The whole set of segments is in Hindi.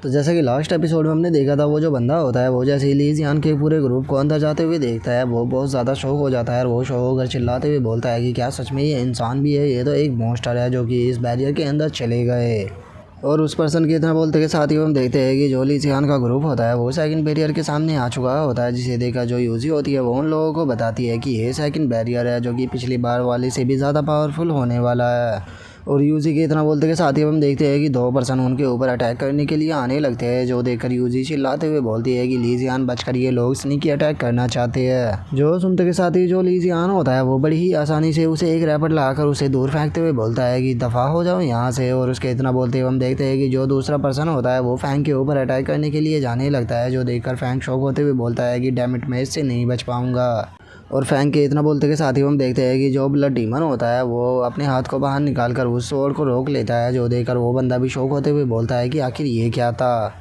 तो जैसा कि लास्ट एपिसोड में हमने देखा था, वो जो बंदा होता है वो जैसे ही ली जियान के पूरे ग्रुप को अंदर जाते हुए देखता है वो बहुत ज़्यादा शौक हो जाता है और वो शौक होकर चिल्लाते हुए बोलता है कि क्या सच में ये इंसान भी है, ये तो एक मॉन्स्टर है जो कि इस बैरियर के अंदर चले गए। और उस पर्सन के इतना बोलते के साथ ही हम देखते हैं कि जो ली जियान का ग्रुप होता है वो सेकंड बैरियर के सामने आ चुका होता है, जिसे देखा जो यूजी होती है वो उन लोगों को बताती है कि ये सेकंड बैरियर है जो कि पिछली बार वाले से भी ज़्यादा पावरफुल होने वाला है। और यूजी के इतना बोलते के साथ ही हम देखते हैं कि दो पर्सन उनके ऊपर अटैक करने के लिए आने लगते हैं, जो देखकर यूजी चिल्लाते हुए बोलती है कि ली जियान बचकर ये लोग स्नीकी अटैक करना चाहते हैं। जो सुनते के साथ ही जो ली जियान होता है वो बड़ी ही आसानी से उसे एक रैपट लगाकर उसे दूर फेंकते हुए बोलता है कि दफ़ा हो जाओ यहाँ से। और उसके इतना बोलते हुए हम देखते हैं कि जो दूसरा पर्सन होता है वो फैंक के ऊपर अटैक करने के लिए जाने लगता है, जो देखकर फैंक शॉक होते हुए बोलता है कि डैम इट, मैं इससे नहीं बच पाऊंगा। और फैंक के इतना बोलते के साथ ही हम देखते हैं कि जो ब्लड डीमन होता है वो अपने हाथ को बाहर निकाल कर उस स्वॉर्ड को रोक लेता है, जो देखकर वो बंदा भी शौक होते हुए बोलता है कि आखिर ये क्या था।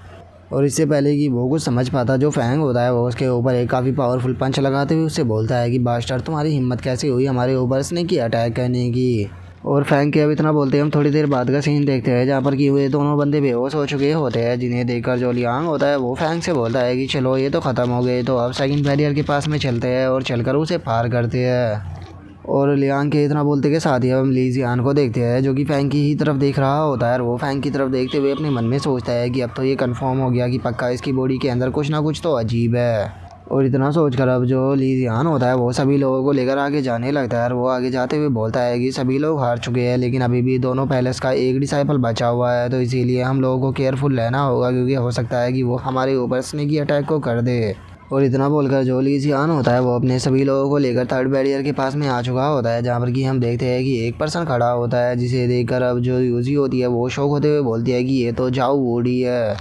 और इससे पहले कि वो कुछ समझ पाता, जो फैंग होता है वो उसके ऊपर एक काफ़ी पावरफुल पंच लगाते हुए उससे बोलता है कि बास्टर, तुम्हारी हिम्मत कैसे हुई हमारे ऊपर स्नेकी अटैक करने की। और फैंक के अब इतना बोलते हैं हम थोड़ी देर बाद का सीन देखते हैं, जहाँ पर कि ये दोनों बंदे बेहोश हो चुके होते हैं, जिन्हें देखकर जो लियांग होता है वो फैंक से बोलता है कि चलो ये तो ख़त्म हो गए, तो अब सेकंड बैरियर के पास में चलते हैं और चलकर उसे पार करते हैं। और लियांग के इतना बोलते के साथ ही हम ली जियान को देखते हैं, जो कि फैंक की ही तरफ देख रहा होता है। और वो फैंक की तरफ देखते हुए अपने मन में सोचता है कि अब तो ये कंफर्म हो गया कि पक्का इसकी बॉडी के अंदर कुछ ना कुछ तो अजीब है। और इतना सोचकर अब जो ली जियान होता है वो सभी लोगों को लेकर आगे जाने लगता है। और वो आगे जाते हुए बोलता है कि सभी लोग हार चुके हैं, लेकिन अभी भी दोनों पैलेस का एक डिसाइपल बचा हुआ है, तो इसीलिए हम लोगों को केयरफुल रहना होगा, क्योंकि हो सकता है कि वो हमारे ऊपर स्नेकी अटैक को कर दे। और इतना बोलकर जो ली जियान होता है वो अपने सभी लोगों को लेकर थर्ड बैरियर के पास में आ चुका होता है, जहाँ पर कि हम देखते हैं कि एक पर्सन खड़ा होता है, जिसे देखकर अब जो यूजी होती है वो शौक होते हुए बोलती है कि ये तो जाओ वूडी है।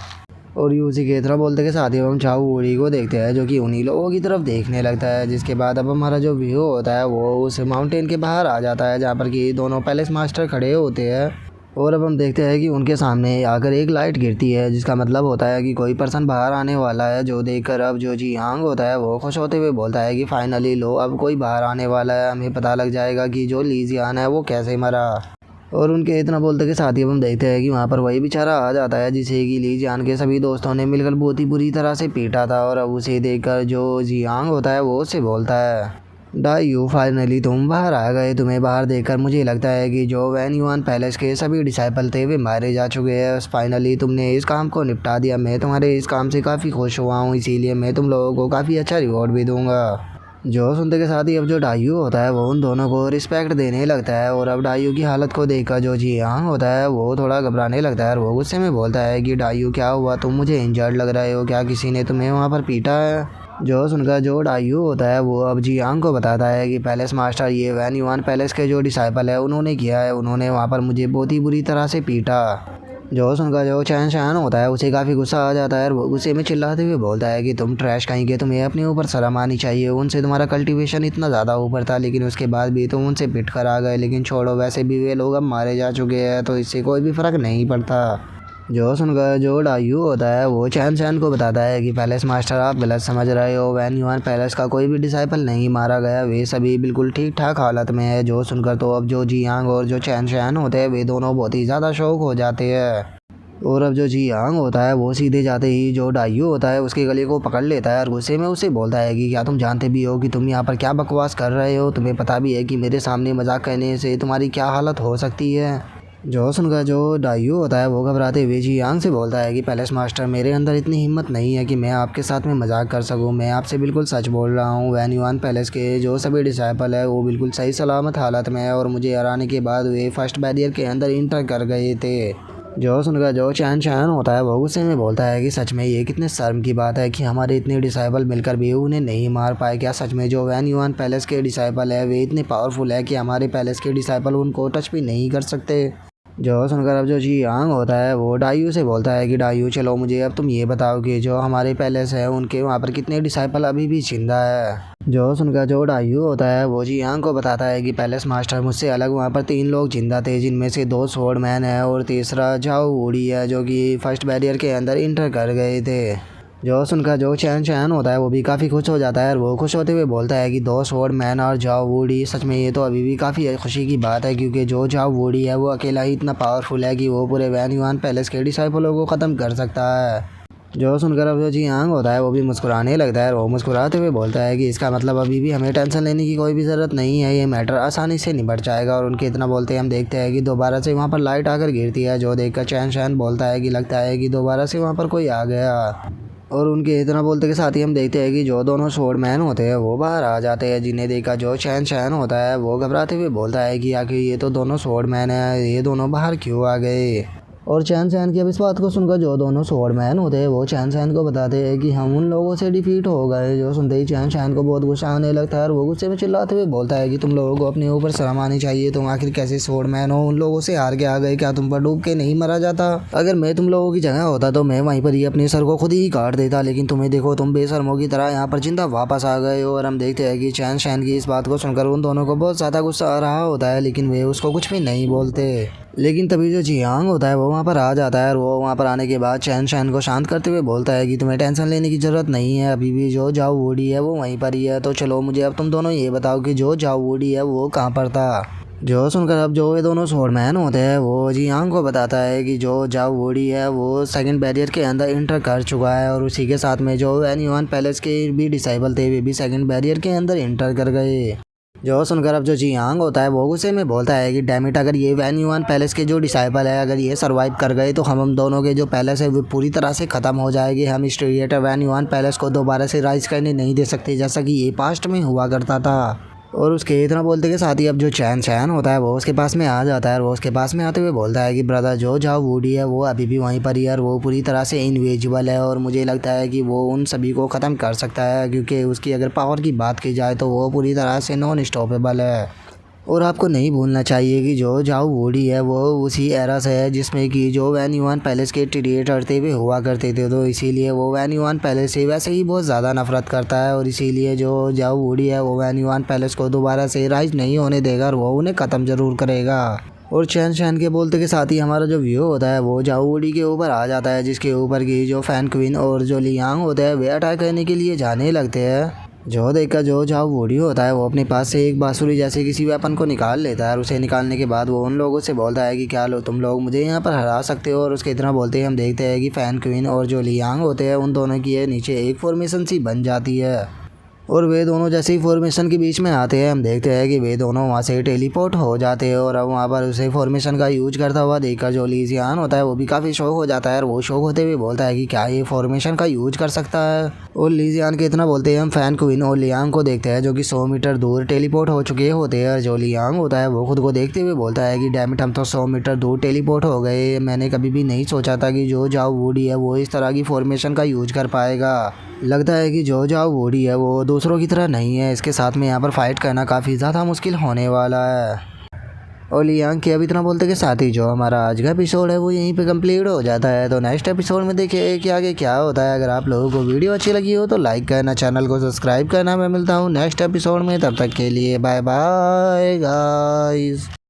और यूजी के तरफ बोलते के साथ ही हम चाऊ वूडी को देखते हैं, जो कि उन्हीं लोगों की तरफ देखने लगता है। जिसके बाद अब हमारा जो व्यू होता है वो उस माउंटेन के बाहर आ जाता है, जहाँ पर कि दोनों पैलेस मास्टर खड़े होते हैं। और अब हम देखते हैं कि उनके सामने आकर एक लाइट गिरती है, जिसका मतलब होता है कि कोई पर्सन बाहर आने वाला है, जो देखकर अब जो जी यांग होता है वो खुश होते हुए बोलता है कि फाइनली लो, अब कोई बाहर आने वाला है, हमें पता लग जाएगा कि जो ली जियान है वो कैसे मरा। और उनके इतना बोलते के साथ ही हम देखते हैं कि वहाँ पर वही बेचारा आ जाता है, जिसे कि ली जियान के सभी दोस्तों ने मिलकर बहुत ही बुरी तरह से पीटा था। और अब उसे देखकर जो जियांग होता है वो उससे बोलता है, डायू, फाइनली तुम बाहर आ गए। तुम्हें बाहर देखकर मुझे लगता है कि जो वैन युआन पैलेस के सभी डिसाइपल थे वे मारे जा चुके हैं। फाइनली तुमने इस काम को निपटा दिया। मैं तुम्हारे इस काम से काफ़ी खुश हुआ हूँ, इसीलिए मैं तुम लोगों को काफ़ी अच्छा रिवॉर्ड भी दूंगा। जो सुनते के साथ ही अब जो डायू होता है वो उन दोनों को रिस्पेक्ट देने लगता है। और अब डायू की हालत को देखकर जो जियांग होता है वो थोड़ा घबराने लगता है, और वो गुस्से में बोलता है कि डायू क्या हुआ, तुम मुझे इंजर्ड लग रहे हो, क्या किसी ने तुम्हें वहाँ पर पीटा है। जो सुनकर जो डायू होता है वो अब जियांग को बताता है कि पैलेस मास्टर, ये वैन युआन पैलेस के जो डिसाइपल है उन्होंने किया है, उन्होंने वहाँ पर मुझे बहुत ही बुरी तरह से पीटा। जो सुनकर जो चैन शैन होता है उसे काफ़ी गुस्सा आ जाता है, और वो गुस्से में चिल्लाते हुए बोलता है कि तुम ट्रैश कहीं के, तुम्हें अपने ऊपर शर्म आनी चाहिए। उनसे तुम्हारा कल्टीवेशन इतना ज़्यादा ऊपर था, लेकिन उसके बाद भी तुम उनसे पिट कर आ गए। लेकिन छोड़ो, वैसे भी वे लोग अब मारे जा चुके हैं, तो इससे कोई भी फ़र्क नहीं पड़ता। जो सुनकर जो डायू होता है वो चैन चैन को बताता है कि पैलेस मास्टर, आप गलत समझ रहे हो, वैन युआन पैलेस का कोई भी डिसाइपल नहीं मारा गया, वे सभी बिल्कुल ठीक ठाक हालत में है। जो सुनकर तो अब जो जियांग और जो चैन चैन होते हैं वे दोनों बहुत ही ज़्यादा शौक हो जाते हैं। और अब जो जियांग होता है वो सीधे जाते ही जो डायू होता है उसके गले को पकड़ लेता है, और गुस्से में उसे बोलता है कि क्या तुम जानते भी हो कि तुम यहाँ पर क्या बकवास कर रहे हो, तुम्हें पता भी है कि मेरे सामने मजाक करने से तुम्हारी क्या हालत हो सकती है। जो सुनकर जो डायू होता है वो घबराते हुए जियांग से बोलता है कि पैलेस मास्टर, मेरे अंदर इतनी हिम्मत नहीं है कि मैं आपके साथ में मजाक कर सकूं, मैं आपसे बिल्कुल सच बोल रहा हूं। वैन युआन पैलेस के जो सभी डिसाइपल है वो बिल्कुल सही सलामत हालत में है, और मुझे हराने के बाद वे फर्स्ट बैरियर के अंदर इंटर कर गए थे। जो सुनकर जो चैन चैन होता है वो गुस्से में बोलता है कि सच में ये कितने शर्म की बात है कि हमारे इतने डिसाइपल मिलकर भी उन्हें नहीं मार पाए। क्या सच में जो वैन युआन पैलेस के डिसाइपल है वे इतने पावरफुल है कि हमारे पैलेस के डिसाइपल उनको टच भी नहीं कर सकते। जो सुनकर अब जो जियांग होता है वो डायू से बोलता है कि डायू, चलो मुझे अब तुम ये बताओ कि जो हमारे पैलेस है उनके वहाँ पर कितने डिसाइपल अभी भी जिंदा है। जो सुनकर जो डायू होता है वो जियांग को बताता है कि पैलेस मास्टर, मुझसे अलग वहाँ पर 3 लोग जिंदा थे, जिनमें से 2 स्वॉर्डमैन है और तीसरा जाओ वूडी है, जो कि फर्स्ट बैरियर के अंदर इंटर कर गए थे। जो सुनकर जो चैन होता है वो भी काफ़ी खुश हो जाता है और वो खुश होते हुए बोलता है कि दो स्वॉर्ड मैन और जाओ वुडी, सच में ये तो अभी भी काफ़ी खुशी की बात है क्योंकि जो जाओ वुडी है वो अकेला ही इतना पावरफुल है कि वो पूरे वैन युआन पैलेस के डिसाइपलों को ख़त्म कर सकता है। जो सुनकर अब जो जियांग होता है वो भी मुस्कुराने लगता है और वो मुस्कुराते हुए बोलता है कि इसका मतलब अभी भी हमें टेंशन लेने की कोई भी ज़रूरत नहीं है, ये मैटर आसानी से निपट जाएगा। और उनके इतना बोलते हैं हम देखते हैं कि दोबारा से वहाँ पर लाइट आकर गिरती है, जो देखकर चैन शैन बोलता है कि लगता है कि दोबारा से वहाँ पर कोई आ गया। और उनके इतना बोलते के साथ ही हम देखते हैं कि जो दोनों स्वॉर्ड मैन होते हैं वो बाहर आ जाते हैं, जिन्हें देखकर जो चैन शैन होता है वो घबराते हुए बोलता है कि आखिर ये तो दोनों स्वॉर्ड मैन हैं, ये दोनों बाहर क्यों आ गए। और चैन शैन की अब इस बात को सुनकर जो दोनों स्वॉर्ड मैन होते हैं वो चैन शैन को बताते हैं कि हम उन लोगों से डिफीट हो गए। जो सुनते ही चैन शैन को बहुत गुस्सा आने लगता है और वो गुस्से में चिल्लाते हुए बोलता है कि तुम लोगों को अपने ऊपर शर्म आनी चाहिए, तुम आखिर कैसे स्वॉर्ड मैन हो, उन लोगों से हार के आ गए, क्या तुम पर डूब के नहीं मरा जाता। अगर मैं तुम लोगों की जगह होता तो मैं वहीं पर ही अपने सर को खुद ही काट देता, लेकिन तुम्हें देखो तुम बेशर्मों की तरह यहाँ पर जिंदा वापस आ गए हो। और हम देखते हैं कि चैन शैन की इस बात को सुनकर उन दोनों को बहुत ज़्यादा गुस्सा आ रहा होता है, लेकिन वे उसको कुछ भी नहीं बोलते। लेकिन तभी जो जियांग होता है वो वहाँ पर आ जाता है और वो वहाँ पर आने के बाद चैन शैन को शांत करते हुए बोलता है कि तुम्हें टेंशन लेने की ज़रूरत नहीं है, अभी भी जो जाओ वुडी है वो वहीं पर ही है। तो चलो मुझे अब तुम दोनों ये बताओ कि जो जाओ वुडी है वो कहाँ पर था। जो सुनकर अब जो ये दोनों स्वॉर्डमैन होते हैं वो जियांग को बताता है कि जो जाओ वुडी है वो सेकंड बैरियर के अंदर इंटर कर चुका है और उसी के साथ में जो वैन युआन पैलेस के भी डिसाइबल थे वे भी सेकंड बैरियर के अंदर इंटर कर गए। जो सुनकर अब जो जियांग होता है वो गुस्से में बोलता है कि डैमिट, अगर ये वैन युआन पैलेस के जो डिसाइबल है अगर ये सरवाइव कर गए तो हम दोनों के जो पैलेस है वो पूरी तरह से ख़त्म हो जाएगी। हम इस क्रिएटर वैन युआन पैलेस को दोबारा से राइज करने नहीं दे सकते जैसा कि ये पास्ट में हुआ करता था। और उसके इतना बोलते के साथ ही अब जो चैन शैन होता है वो उसके पास में आ जाता है और वो उसके पास में आते हुए बोलता है कि ब्रदर जो जाओ वुडी है वो अभी भी वहीं पर ही है और वो पूरी तरह से इनविजिबल है और मुझे लगता है कि वो उन सभी को ख़त्म कर सकता है, क्योंकि उसकी अगर पावर की बात की जाए तो वो पूरी तरह से नॉन स्टॉपेबल है। और आपको नहीं भूलना चाहिए कि जो जाओ वुडी है वो उसी एरा से है जिसमें कि जो वैन युआन पैलेस के क्रिएटर थे वे हुआ करते थे, तो इसीलिए वो वैन युआन पैलेस से वैसे ही बहुत ज़्यादा नफरत करता है और इसीलिए जो जाओ वुडी है वो वैन युआन पैलेस को दोबारा से राइज नहीं होने देगा और वो उन्हें ख़त्म ज़रूर करेगा। और चैन शैन के बोलते के साथ ही हमारा जो व्यू होता है वो जाओ वुडी के ऊपर आ जाता है, जिसके ऊपर की जो फैन क्वीन और जो लियांग होते हैं वे अटैक करने के लिए जाने लगते हैं। जो देखकर जो जाओ वुडी होता है वो अपने पास से एक बांसुरी जैसे किसी वेपन को निकाल लेता है और उसे निकालने के बाद वो उन लोगों से बोलता है कि क्या लो तुम लोग मुझे यहाँ पर हरा सकते हो। और उसके इतना बोलते ही हम देखते हैं कि फैन क्वीन और जो लियांग होते हैं उन दोनों की नीचे एक फॉर्मेशन सी बन जाती है और वे दोनों जैसे ही फॉर्मेशन के बीच में आते हैं हम देखते हैं कि वे दोनों वहाँ से टेलीपोर्ट हो जाते हैं। और अब वहाँ पर उसे फॉर्मेशन का यूज करता हुआ देखकर जो ली जियान होता है वो भी काफ़ी शौक हो जाता है और वो शौक होते हुए बोलता है कि क्या ये फॉर्मेशन का यूज कर सकता है। और ली जियान के इतना बोलते हैं हम फैन क्वीन और लियांग को देखते हैं जो कि 100 मीटर दूर टेलीपोर्ट हो चुके होते हैं। और जो लियांग होता है वो खुद को देखते हुए बोलता है कि डैमिट हम तो 100 मीटर दूर टेलीपोर्ट हो गए, मैंने कभी भी नहीं सोचा था कि जो जाओ वुडी है वो इस तरह की फॉर्मेशन का यूज कर पाएगा। लगता है कि जो जाओ वुडी है वो दूसरों की तरह नहीं है, इसके साथ में यहाँ पर फाइट करना काफ़ी ज़्यादा मुश्किल होने वाला है। और लियांग के अब इतना बोलते के साथ ही जो हमारा आज का एपिसोड है वो यहीं पे कंप्लीट हो जाता है। तो नेक्स्ट एपिसोड में देखिए कि आगे क्या होता है। अगर आप लोगों को वीडियो अच्छी लगी हो तो लाइक करना, चैनल को सब्सक्राइब करना। मैं मिलता हूँ नेक्स्ट एपिसोड में, तब तक के लिए बाय बाय गाइस।